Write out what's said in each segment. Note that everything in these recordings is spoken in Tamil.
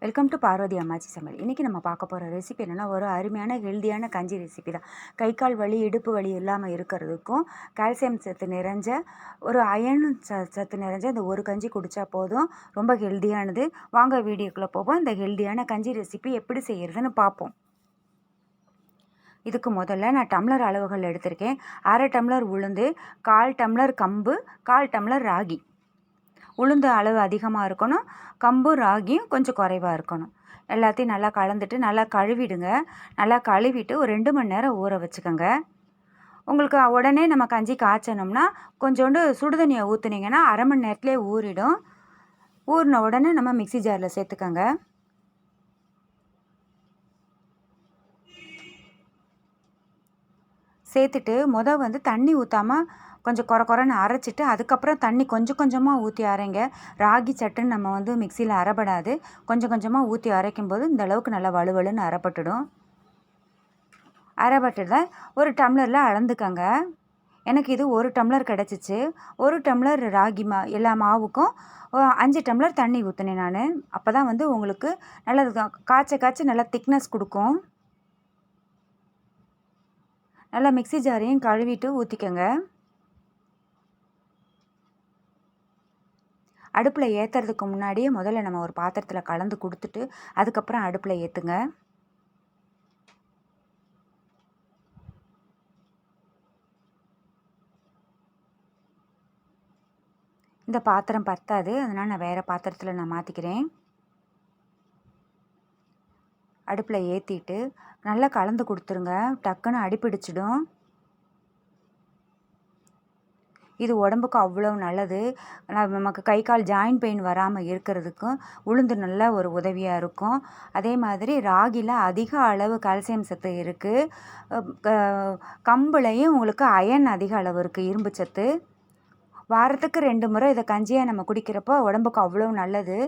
வெல்கம் டு பார்வதி அம்மாச்சி சமையல். இன்றைக்கி நம்ம பார்க்க போகிற ரெசிபி என்னென்னா, ஒரு அருமையான ஹெல்தியான கஞ்சி ரெசிபி தான். கை கால் வலி, இடுப்பு வலி இல்லாமல் இருக்கிறதுக்கும், கால்சியம் சத்து நிறைஞ்ச ஒரு அயன் சத்து நிறைஞ்ச இந்த ஒரு கஞ்சி குடித்தா போதும். ரொம்ப ஹெல்தியானது. வாங்க வீடியோக்குள்ளே போவோம். இந்த ஹெல்தியான கஞ்சி ரெசிபி எப்படி செய்கிறதுன்னு பார்ப்போம். இதுக்கு முதல்ல நான் டம்ளர் அளவுகள் எடுத்திருக்கேன். 1/2 டம்ளர் உளுந்து, 1/4 டம்ளர் கம்பு, 1/4 டம்ளர் ராகி. உளுந்து அளவு அதிகமாக இருக்கணும், கம்பு ராகியும் கொஞ்சம் குறைவாக இருக்கணும். எல்லாத்தையும் நல்லா கலந்துட்டு நல்லா கழுவிடுங்க. நல்லா கழுவிட்டு ஒரு 2 மணி நேரம் ஊற வச்சுக்கோங்க. உங்களுக்கு உடனே நம்ம கஞ்சி காய்ச்சணும்னா கொஞ்சோண்டு சுடுதண்ணியை ஊற்றுனீங்கன்னா 1/2 மணி நேரத்துலேயே ஊறிடும். ஊறின உடனே நம்ம மிக்சி ஜாரில் சேர்த்துக்கோங்க. சேர்த்துட்டு வந்து தண்ணி ஊற்றாமல் கொஞ்சம் குறைன்னு அரைச்சிட்டு அதுக்கப்புறம் தண்ணி கொஞ்சம் கொஞ்சமாக ஊற்றி அரைங்க. ராகி சட்டுன்னு நம்ம மிக்சியில் அரைப்படாது. கொஞ்சம் கொஞ்சமாக ஊற்றி அரைக்கும்போது இந்த அளவுக்கு நல்லா வலுவலுன்னு அரைப்பட்டுடும். அரைப்பட்டுதான் ஒரு டம்ளரில் அளந்துக்கங்க. எனக்கு இது 1 டம்ளர் கிடச்சிச்சு. 1 டம்ளர் ராகி எல்லா மாவுக்கும் 5 டம்ளர் தண்ணி ஊற்றினேன் நான். அப்போ தான் உங்களுக்கு நல்லா காய்ச்ச நல்லா திக்னஸ் கொடுக்கும். நல்லா மிக்சி ஜாரையும் கழுவிட்டு ஊற்றிக்கங்க. அடுப்பில் ஏற்றுறதுக்கு முன்னாடியே முதல்ல நம்ம ஒரு பாத்திரத்தில் கலந்து கொடுத்துட்டு அதுக்கப்புறம் அடுப்பில் ஏற்றுங்க. இந்த பாத்திரம் பத்தாது, அதனால் நான் வேறு பாத்திரத்தில் நான் மாற்றிக்கிறேன். அடுப்பில் ஏற்றிட்டு நல்லா கலந்து கொடுத்துருங்க. டக்குன்னு அடிப்பிடிச்சிடும். இது உடம்புக்கு அவ்வளோ நல்லது. நமக்கு கை கால் ஜாயின்ட் பெயின் வராமல் இருக்கிறதுக்கும் உளுந்து நல்ல ஒரு உதவியாக இருக்கும். அதே மாதிரி ராகியில் அதிக அளவு கால்சியம் சத்து இருக்குது. கம்புலையும் உங்களுக்கு அயன் அதிக அளவு இருக்குது, இரும்பு சத்து. வாரத்துக்கு 2 முறை இதை கஞ்சியாக நம்ம குடிக்கிறப்போ உடம்புக்கு அவ்வளோ நல்லது.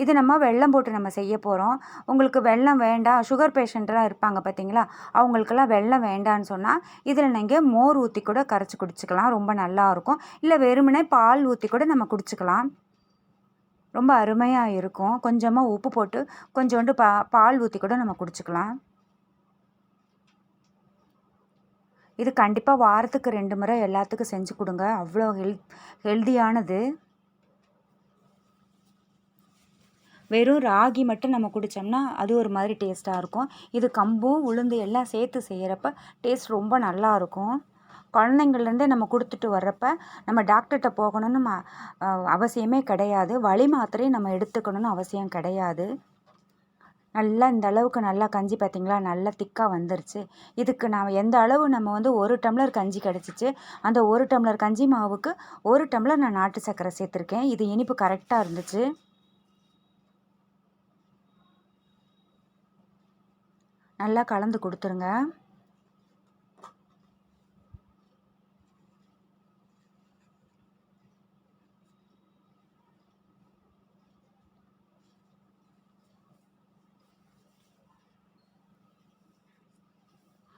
இது நம்ம வெல்லம் போட்டு நம்ம செய்ய போகிறோம். உங்களுக்கு வெல்லம் வேண்டாம், சுகர் பேஷண்ட்லாம் இருப்பாங்க பார்த்தீங்களா, அவங்களுக்கெல்லாம் வெல்லம் வேண்டான்னு சொன்னால் இதில் நீங்கள் மோர் ஊற்றி கூட கரைச்சி குடிச்சிக்கலாம். ரொம்ப நல்லாயிருக்கும். இல்லை வெறுமனே பால் ஊற்றி கூட நம்ம குடிச்சிக்கலாம். ரொம்ப அருமையாக இருக்கும். கொஞ்சமாக உப்பு போட்டு கொஞ்சோண்டு பால் ஊற்றி கூட நம்ம குடிச்சிக்கலாம். இது கண்டிப்பாக வாரத்துக்கு 2 முறை எல்லாத்துக்கும் செஞ்சு கொடுங்க. அவ்வளோ ஹெல்தியானது. வெறும் ராகி மட்டும் நம்ம குடித்தோம்னா அது ஒரு மாதிரி டேஸ்ட்டாக இருக்கும். இது கம்பும் உளுந்து எல்லாம் சேர்த்து செய்கிறப்ப டேஸ்ட் ரொம்ப நல்லாயிருக்கும். குழந்தைங்கள்லேருந்தே நம்ம கொடுத்துட்டு வர்றப்ப நம்ம டாக்டர்கிட்ட போகணும்னு அவசியமே கிடையாது. வலி மாத்திரையும் நம்ம எடுத்துக்கணும்னு அவசியம் கிடையாது. நல்லா இந்த அளவுக்கு நல்லா கஞ்சி பார்த்திங்களா, நல்லா திக்காக வந்துருச்சு. இதுக்கு நான் எந்த அளவு நம்ம 1 டம்ளர் கஞ்சி கிடச்சிச்சு. அந்த 1 டம்ளர் கஞ்சி மாவுக்கு 1 டம்ளர் நான் நாட்டு சர்க்கரை சேர்த்துருக்கேன். இது இனிப்பு கரெக்டாக இருந்துச்சு. நல்லா கலந்து கொடுத்துருங்க.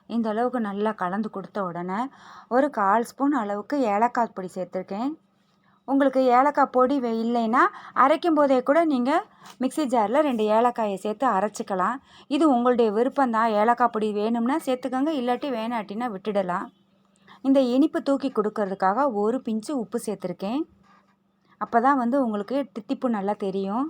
இந்த அளவுக்கு நல்லா கலந்து கொடுத்த உடனே ஒரு 1/4 ஸ்பூன் அளவுக்கு ஏலக்காய் பொடி சேர்த்துருக்கேன். உங்களுக்கு ஏலக்காய் பொடி இல்லைன்னா அரைக்கும் போதே கூட நீங்கள் மிக்சி ஜாரில் 2 ஏலக்காயை சேர்த்து அரைச்சிக்கலாம். இது உங்களுடைய விருப்பம்தான். ஏலக்காய் பொடி வேணும்னா சேர்த்துக்கோங்க, இல்லாட்டி வேணாட்டினா விட்டுடலாம். இந்த இனிப்பு தூக்கி கொடுக்கறதுக்காக ஒரு பிஞ்சு உப்பு சேர்த்துருக்கேன். அப்போ தான் உங்களுக்கு தித்திப்பு நல்லா தெரியும்.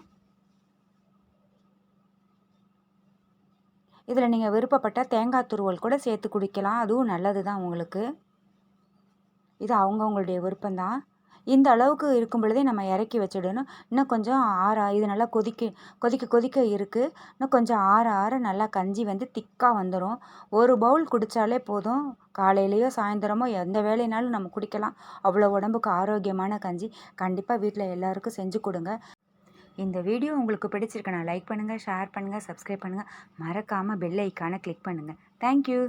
இதில் நீங்கள் விருப்பப்பட்ட தேங்காய் துருவல் கூட சேர்த்து குடிக்கலாம். அதுவும் நல்லது தான் உங்களுக்கு. இது அவங்கவுங்களுடைய விருப்பம்தான். இந்த அளவுக்கு இருக்கும் பொழுதே நம்ம இறக்கி வச்சிடணும். இன்னும் கொஞ்சம் இது நல்லா கொதிக்க இருக்குது. இன்னும் கொஞ்சம் ஆற நல்லா கஞ்சி திக்காக வந்துடும். ஒரு பவுல் குடித்தாலே போதும். காலையிலையோ சாயந்தரமோ எந்த வேலைனாலும் நம்ம குடிக்கலாம். அவ்வளோ உடம்புக்கு ஆரோக்கியமான கஞ்சி. கண்டிப்பாக வீட்டில் எல்லாருக்கும் செஞ்சு கொடுங்க. இந்த வீடியோ உங்களுக்கு பிடிச்சிருக்குன்னா லைக் பண்ணுங்கள், ஷேர் பண்ணுங்கள், சப்ஸ்கிரைப் பண்ணுங்கள். மறக்காமல் பெல் ஐக்கானை கிளிக் பண்ணுங்கள். தேங்க்யூ.